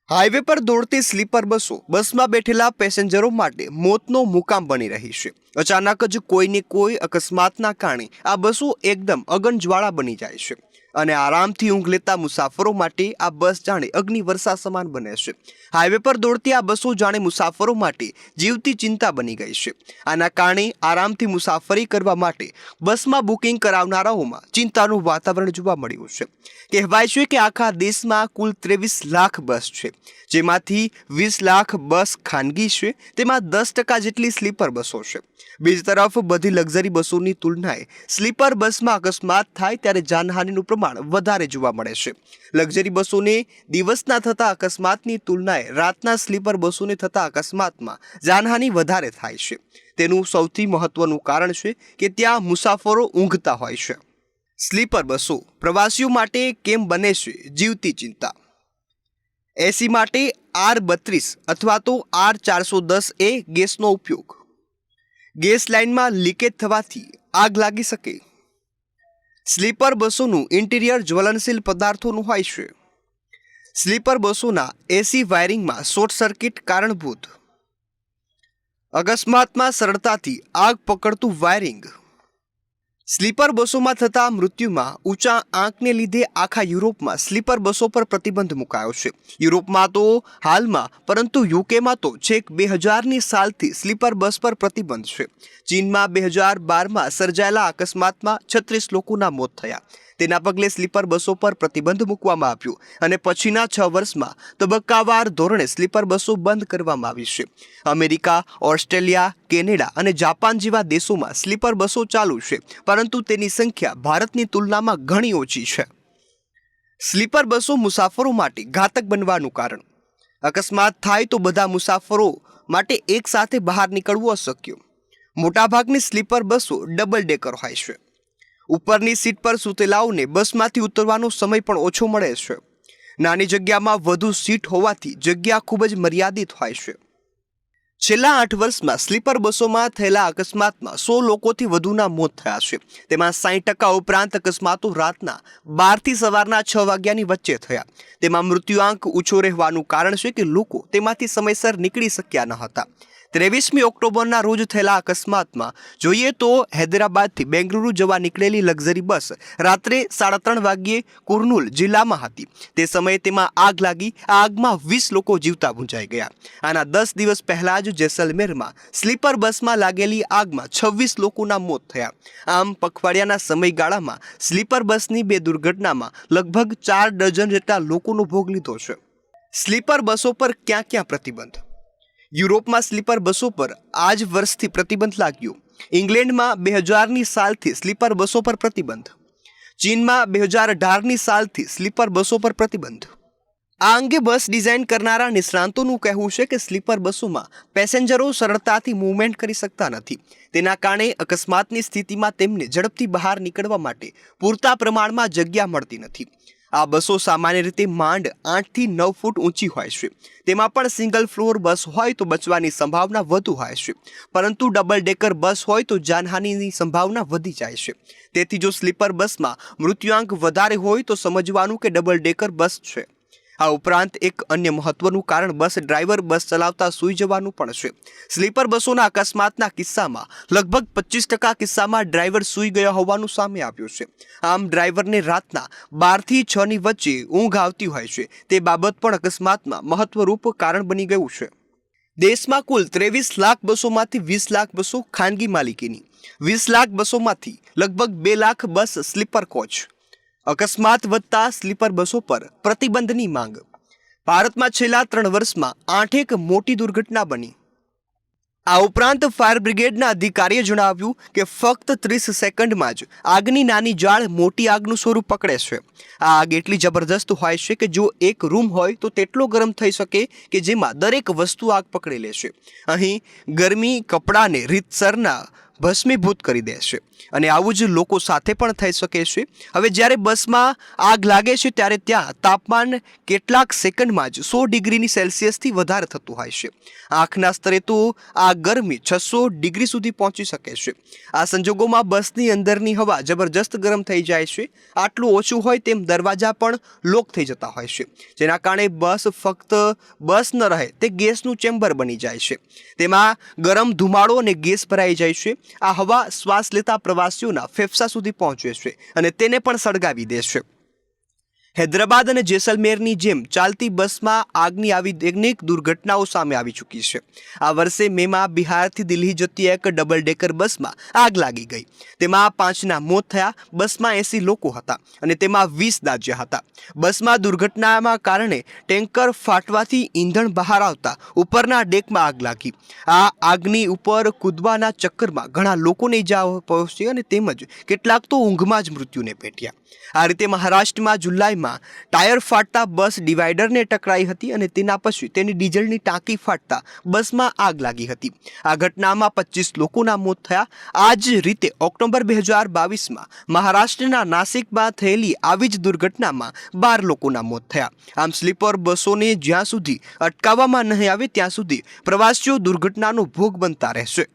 Highway પર દોડતી sleeper બસો બસમાં બેઠેલા પેસેન્જરો માટે મોતનો મુકામ બની રહી છે। અચાનક જ કોઈને કોઈ અકસ્માતના કારણે આ બસો એકદમ અગનજ્વાળા બની જાય છે અને આરામથી ઊંઘ લેતા મુસાફરો માટે આ બસ જાણે અગ્નિવર્ષા સમાન બને છે। હાઈવે પર દોડતી આ બસો જાણે મુસાફરો માટે જીવતી ચિંતા બની ગઈ છે। આના કારણે આરામથી મુસાફરી કરવા માટે બસમાં બુકિંગ કરાવનારાઓમાં ચિંતાનું વાતાવરણ જોવા મળ્યું છે। કહેવાય છે કે આખા દેશમાં કુલ 23 લાખ બસ છે, જેમાંથી 20 લાખ બસ ખાનગી છે, તેમાં 10% જેટલી સ્લીપર બસો છે। બીજી તરફ બધી લક્ઝરી બસોની તુલનાએ સ્લીપર બસમાં અકસ્માત થાય ત્યારે જાનહાનિનું પ્રમાણ વધારે જોવા મળે છે। લક્ઝરી બસોને દિવસના થતા અકસ્માતની તુલનાએ રાતના સ્લીપર બસોને થતા અકસ્માતમાં જાનહાનિ વધારે થાય છે। તેનું સૌથી મહત્વનું કારણ છે કે ત્યાં મુસાફરો ઊંઘતા હોય છે। સ્લીપર બસો પ્રવાસીઓ માટે કેમ બને છે જીવતી ચિંતા? એસી માટે R32 અથવા તો R410A ગેસનો ઉપયોગ। ગેસ લાઇનમાં લીકેજ થવાથી આગ લાગી શકે। સ્લીપર બસોનું ઇન્ટિરિયર જ્વલનશીલ પદાર્થોનું હોય છે। સ્લીપર બસોના એસી વાયરિંગમાં શોર્ટ સર્કિટ કારણભૂત। અકસ્માતમાં સરળતાથી આગ પકડતું વાયરિંગ। સ્લીપર બસોમાં થતા મૃત્યુમાં ઊંચા આંકને લીધે આખા યુરોપમાં સ્લીપર બસો પર પ્રતિબંધ મુકાયો છે। યુરોપમાં તો હાલમાં, પરંતુ યુકેમાં તો છેક 2000ની સાલથી સ્લીપર બસ પર પ્રતિબંધ છે। ચીનમાં 2012માં સર્જાયેલા અકસ્માતમાં 36 લોકોના મોત થયા। તેના પગલે સ્લીપર બસો પર પ્રતિબંધ મૂકવામાં આવ્યો અને પછીના 6 વર્ષમાં તબક્કાવાર ધોરણે સ્લીપર બસો બંધ કરવામાં આવી છે। અમેરિકા, ઓસ્ટ્રેલિયા, કેનેડા અને જાપાન જેવા દેશોમાં સ્લીપર બસો ચાલુ છે, પરંતુ તેની સંખ્યા ભારતની તુલનામાં ઘણી ઓછી છે। સ્લીપર બસો મુસાફરો માટે ઘાતક બનવાનું કારણ। અકસ્માત થાય તો બધા મુસાફરો માટે એક સાથે બહાર નીકળવું અશક્ય। મોટાભાગની સ્લીપર બસો ડબલ ડેકર હોય છે। ઉપરની સીટ પર સૂતેલાઓને બસમાંથી ઉતરવાનો સમય પણ ઓછો મળે છે। નાની જગ્યામાં વધુ સીટ હોવાથી જગ્યા ખૂબ જ મર્યાદિત હોય છે। છેલ્લા 8 વર્ષમાં સ્લીપર બસોમાં થયેલા અકસ્માતમાં 100 લોકોથી વધુના મોત થયા છે। તેમાં 60% ઉપરાંત અકસ્માતો રાતના 12 થી સવારના 6 વાગ્યાની વચ્ચે થયા। તેમાં મૃત્યુઆંક ઊંચો રહેવાનું કારણ છે કે લોકો તેમાંથી સમયસર નીકળી શક્યા ન હતા। 23મી ઓક્ટોબરના રોજ થયેલા અકસ્માતમાં જોઈએ તો હૈદરાબાદથી બેંગલુરુ જવા નીકળેલી લક્ઝરી બસ રાત્રે 3:30 વાગ્યે કુર્નૂલ જિલ્લામાં હતી। તે સમયે તેમાં આગ લાગી। આ આગમાં 20 લોકો જીવતા ભૂંજાઈ ગયા। આના 10 દિવસ પહેલા જ જેસલમેરમાં સ્લીપર બસમાં લાગેલી આગમાં 26 લોકોના મોત થયા। આમ પખવાડિયાના સમયગાળામાં સ્લીપર બસની 2 દુર્ઘટનામાં લગભગ 4 ડઝન જેટલા લોકોનો ભોગ લીધો છે। સ્લીપર બસો પર ક્યાં ક્યાં પ્રતિબંધ? યુરોપમાં સ્લીપર બસો પર આ જ વર્ષથી પ્રતિબંધ લાગ્યો। ઇંગ્લેન્ડમાં 2000ની સાલથી સ્લીપર બસો પર પ્રતિબંધ। ચીનમાં 2018ની સાલથી સ્લીપર બસો પર પ્રતિબંધ। આ અંગે બસ ડિઝાઇન કરનારા નિષ્ણાતોનું કહેવું છે કે સ્લીપર બસોમાં પેસેન્જરો સરળતાથી મૂવમેન્ટ કરી શકતા નથી। તેના કારણે અકસ્માતની સ્થિતિમાં તેમને ઝડપથી બહાર નીકળવા માટે પૂરતા પ્રમાણમાં જગ્યા મળતી નથી। આ બસો સામાન્ય રીતે માંડ 8 થી 9 ફૂટ ઊંચી હોય છે। તેમાં પણ સિંગલ ફ્લોર બસ હોય તો બચવાની સંભાવના વધુ હોય છે, પરંતુ ડબલ ડેકર બસ હોય તો જાનહાનિની સંભાવના વધી જાય છે। તેથી જો સ્લીપર બસમાં મૃત્યુઆંક વધારે હોય તો સમજવાનું કે ડબલ ડેકર બસ છે। આ ઉપરાંત એક અન્ય મહત્વનું કારણ બસ ડ્રાઈવર બસ ચલાવતા સૂઈ જવાનું પણ છે। સ્લીપર બસોના અકસ્માતના કિસ્સામાં લગભગ 25% કિસ્સામાં ડ્રાઈવર સૂઈ ગયા હોવાનું સામે આવ્યું છે। આમ ડ્રાઈવરને રાતના 12 થી 6ની વચ્ચે ઊંઘ આવતી હોય છે, તે બાબત પણ અકસ્માતમાં મહત્વરૂપ કારણ બની ગયું છે। દેશમાં કુલ 23 લાખ બસોમાંથી 20 લાખ બસો ખાનગી માલિકીની। 20 લાખ બસોમાંથી લગભગ 2 લાખ બસ સ્લીપર કોચ। અકસ્માત વધતા સ્લીપર બસો પર પ્રતિબંધની માંગ। ભારતમાં છેલ્લા 3 વર્ષમાં 8 મોટી દુર્ઘટના બની। આ ઉપરાંત ફાયર બ્રિગેડના અધિકારીએ જણાવ્યું કે ફક્ત 30 સેકન્ડમાં જ આગની નાની જાળ મોટી આગનું સ્વરૂપ પકડે છે। આ આગ એટલી જબરદસ્ત હોય છે કે જો એક રૂમ હોય તો તેટલો ગરમ થઈ શકે કે જેમાં દરેક વસ્તુ આગ પકડી લે છે। અહીં ગરમી કપડાને રીતસરના ભસ્મીભૂત કરી દે છે અને આવું જ લોકો સાથે પણ થઈ શકે છે. હવે જ્યારે બસમાં આગ લાગે છે ત્યારે ત્યાં તાપમાન કેટલાક સેકન્ડમાં જ 100 ડિગ્રી સેલ્સિયસથી વધારે થતું હોય છે. આંખના સ્તરે તો આ ગરમી 600 ડિગ્રી સુધી પહોંચી શકે છે. આ સંજોગોમાં બસની અંદરની હવા જબરજસ્ત ગરમ થઈ જાય છે. આટલું ઓછું હોય તેમ દરવાજા પણ લોક થઈ જતા હોય છે, જેના કારણે બસ ફક્ત બસ ન રહે તે ગેસનું ચેમ્બર બની જાય છે. તેમાં ગરમ ધુમાડો અને ગેસ ભરાઈ જાય છે. આ હવા શ્વાસ લેતા પ્રવાસીઓના ફેફસા સુધી પહોંચે છે અને તેને પણ સળગાવી દે છે. હૈદરાબાદ અને જેસલમેરની જેમ ચાલતી બસમાં આગની આવી અનેક દુર્ઘટનાઓ સામે આવી ચૂકી છે. આ વર્ષે મેમાં બિહારથી દિલ્હી જતી એક ડબલ ડેકર બસમાં આગ લાગી ગઈ. તેમાં 5ના મોત થયા. બસમાં 80 લોકો હતા અને તેમાં 20 દાઝ્યા હતા. બસમાં દુર્ઘટનાના કારણે ટેન્કર ફાટવાથી ઈંધણ બહાર આવતા ઉપરના ડેકમાં આગ લાગી. આ આગની ઉપર કૂદવાના ચક્કરમાં ઘણા લોકોને ઈજાઓ પહોંચી અને તેમજ કેટલાક તો ઊંઘમાં જ મૃત્યુને ભેટ્યા. આ રીતે મહારાષ્ટ્રમાં જુલાઈમાં ટાયર ફાટતા બસ ડિવાઈડરને ટકરાઈ હતી અને તેના પછી તેની ડીઝલની ટાંકી ફાટતા બસમાં આગ લાગી હતી. આ ઘટનામાં 25 લોકોના મોત થયા. આ જ રીતે ઓક્ટોબર 2022માં મહારાષ્ટ્રના નાસિકમાં થયેલી આવી જ દુર્ઘટનામાં 12 લોકોના મોત થયા. આમ સ્લીપર બસોને જ્યાં સુધી અટકાવવામાં નહીં આવે ત્યાં સુધી પ્રવાસીઓ દુર્ઘટનાનો ભોગ બનતા રહેશે.